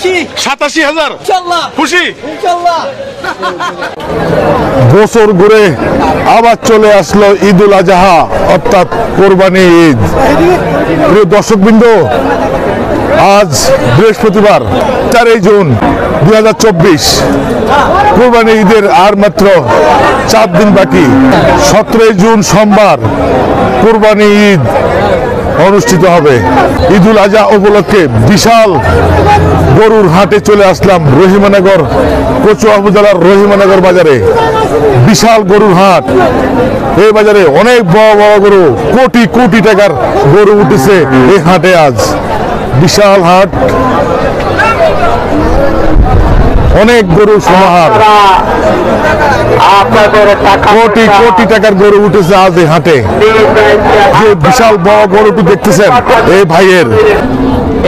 87,000 খুশি। বছর ঘুরে আবার চলে আসলো ঈদুল আজহা অর্থাৎ কোরবানি ঈদ। প্রিয় দর্শকবৃন্দ, আজ বৃহস্পতিবার 4 জুন 2024, কোরবানি ঈদের আর মাত্র 4 দিন বাকি। 17 জুন সোমবার কোরবানি ঈদ অনুষ্ঠিত হবে। ঈদুল আজহা উপলক্ষে বিশাল গরুর হাটে চলে আসলাম রহিমানগর, কচুয়া উপজেলার রহিমানগর বাজারে। বিশাল গরুর হাট। এই বাজারে অনেক বড় বড় গরু, কোটি কোটি টাকার গরু উঠেছে এই হাটে। আজ বিশাল হাট, অনেক গরুর সমাহার, কোটি কোটি টাকার গরু উঠেছে আজ এই হাটে। যে বিশাল বড় গরুটি দেখতেছেন এই ভাইয়ের,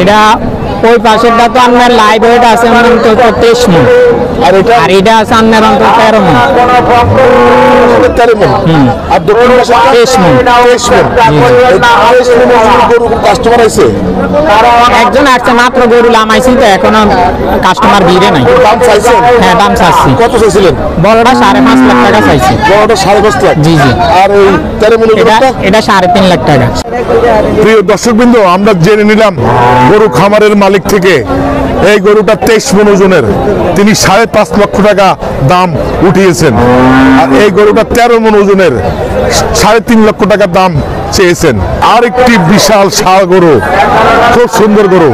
এটা ওই পাশেরটা তো আপনার লাইভ ওয়েট আছে অন্তত 23 মণ, আর এটা আছে আপনার অন্তত 13 মণ। 13 মণ আর 23 মণ। কাস্টমার আছে, একজন আসছে মাত্র, গরু লামাইছি তো এখনো কাস্টমার ভিড়ে নাই। দাম চাইছেন? হ্যাঁ, দাম চাচ্ছি। কত চাইছিলেন? বড়টা 5.5 লাখ টাকা চাইছি। বড়টা 5.5 লাখ? জি জি। আর ওই 13 মণ এটা 3.5 লাখ টাকা। প্রিয় দর্শকবৃন্দ, আমরা জেনে নিলাম গরু খামারের মালিক থেকে এই গরুটা 23 মণ ওজনের। তিনি 5.5 লক্ষ টাকা দাম উঠিয়েছেন। আর এই গরুটা 13 মণ ওজনের, 3.5 লক্ষ টাকা দাম চেয়েছেন। আর একটি বিশাল ষাঁড় গরু, খুব সুন্দর গরু।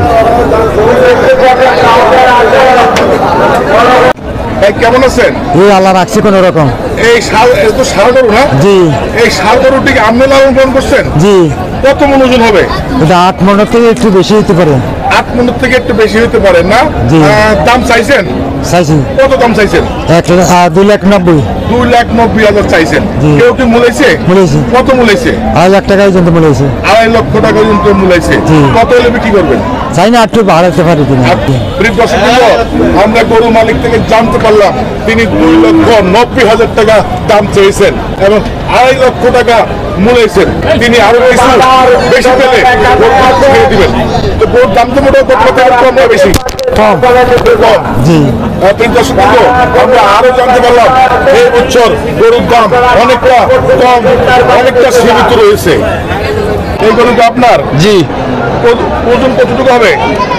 কেমন আছেন? আল্লাহ রাখছি কোন রকম। এই ষাঁড় গরু না? জি। এই ষাঁড় গরুটিকে আপনি লালন পালন করছেন? জি। কত মণ ওজন হবে? এটা 8 মণের থেকে একটু বেশি হতে পারে। 8 মণের থেকে একটু বেশি হতে পারে না? দাম চাইছেন? চাইছি। কত দাম চাইছেন? 2,90,000। 2,90,000 চাইছেন। কেউ কি মূলাইছে? মূলাইছে। কত মূলাইছে? 2.5 লাখ টাকা পর্যন্ত মূলাইছে। 2.5 লক্ষ টাকা পর্যন্ত মূলাইছে। কত হলে বিক্রি করবেন? চাই না একটু বাড়াতে পারি কিনা। আমরা গরু মালিক থেকে জানতে পারলাম তিনি 2,90,000 টাকা দাম চেয়েছেন এবং 2.5 লক্ষ টাকা মূলাইছেন। তিনি আরো কিছু বেশি পেলে ছেড়ে দিবেন। তো গরুর দাম তো মোটামুটি কম না বেশি? জি। আমরা আরো জানতে পারলাম এই বছর গরুর দাম অনেকটা কম, অনেকটা সীমিত রয়েছে। এই গরুটা আপনার? জি। ওজন কতটুকু হবে?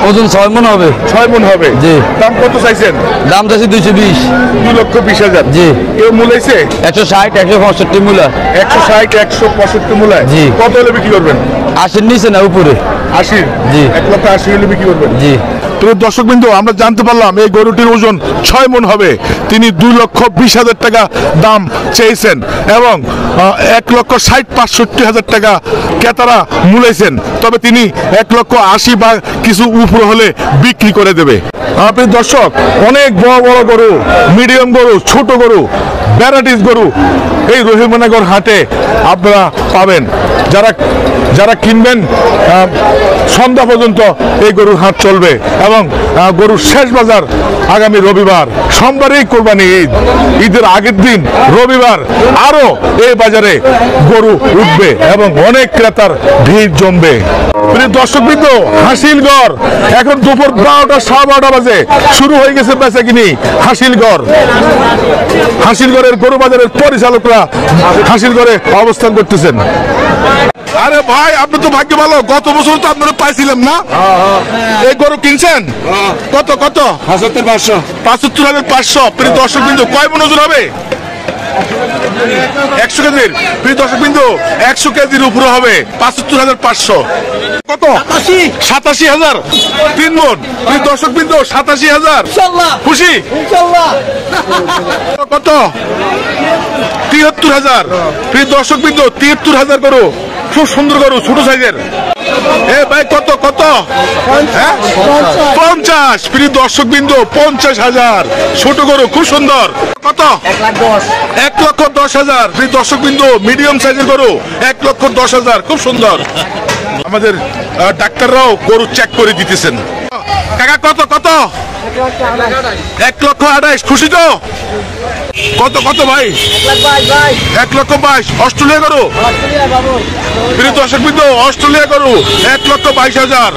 ওজন 6 মণ হবে। 6 মণ হবে? জি। দাম কত চাইছেন? দাম চাইছি 220। 2,20,000? জি। কেউ মূলাইছে? 160, 165 মূলা। 160, 165 মূলায়? জি। কত হলে বিক্রি করবেন? 80 নিচে না উপরে? 80? জি। 1,80,000 হলে বিক্রি করবেন? জি। দর্শকবৃন্দ, আমরা জানতে পারলাম এই গরুটির ওজন 6 মণ হবে। তিনি 2,20,000 টাকা দাম চেয়েছেন এবং 1,60,65,000 টাকা ক্রেতারা মূলাইছেন। তবে তিনি 1,80,000 বা কিছু উপরে হলে বিক্রি করে দেবে। আপনি দর্শক, অনেক বড় বড় গরু, মিডিয়াম গরু, ছোট গরু, ভ্যারাইটিস গরু এই রহিমানগর হাটে আপনারা পাবেন। যারা কিনবেন সন্ধ্যা পর্যন্ত এই গরুর হাট চলবে এবং গরুর শেষ বাজার আগামী রবিবার। সোমবারেই কোরবানি ঈদ, ঈদের আগের দিন রবিবার আরো এই বাজারে গরু উঠবে এবং অনেক ক্রেতার ভিড় জমবে। প্রিয় দর্শকবৃন্দ, হাসিলগড় এখন দুপুর 12টা 12:15 বাজে শুরু হয়ে গেছে বেচাকিনি। হাসিলগড়ের গরু বাজারের পরিচালকরা হাসিলগড়ে অবস্থান করতেছেন। আরে ভাই, আপনি তো ভাগ্য ভালো, গত বছর তো আপনারা পাইছিলাম না? এই গরু কিনছেন কত? 75,500। প্রিয় দর্শকবৃন্দ, কয় মণ ওজন হবে? 100 কেজির। প্রিয় দর্শকবৃন্দ, 100 কেজির উপরে হবে। 75,500। কত? 87,000। 3 মণ। প্রিয় দর্শকবৃন্দ, 87,000 খুশি। কত? 73,000। প্রিয় দর্শকবৃন্দ, 73,000 গরু, খুব সুন্দর গরু, ছোট সাইজের। এ ভাই, কত? 50। প্রিয় দর্শকবৃন্দ, 50,000 ছোট গরু, খুব সুন্দর। কত? 1,10,000। প্রিয় দর্শকবৃন্দ, মিডিয়াম সাইজের গরু, 1,10,000, খুব সুন্দর। আমাদের ডাক্তাররাও গরু চেক করে দিতেছেন। কাকা, কত? 1,28,000। খুশি তো? কত ভাই? 1,22,000। অস্ট্রেলিয়া গরু? প্রিয় দর্শকবৃন্দ, অস্ট্রেলিয়া গরু 1,22,000।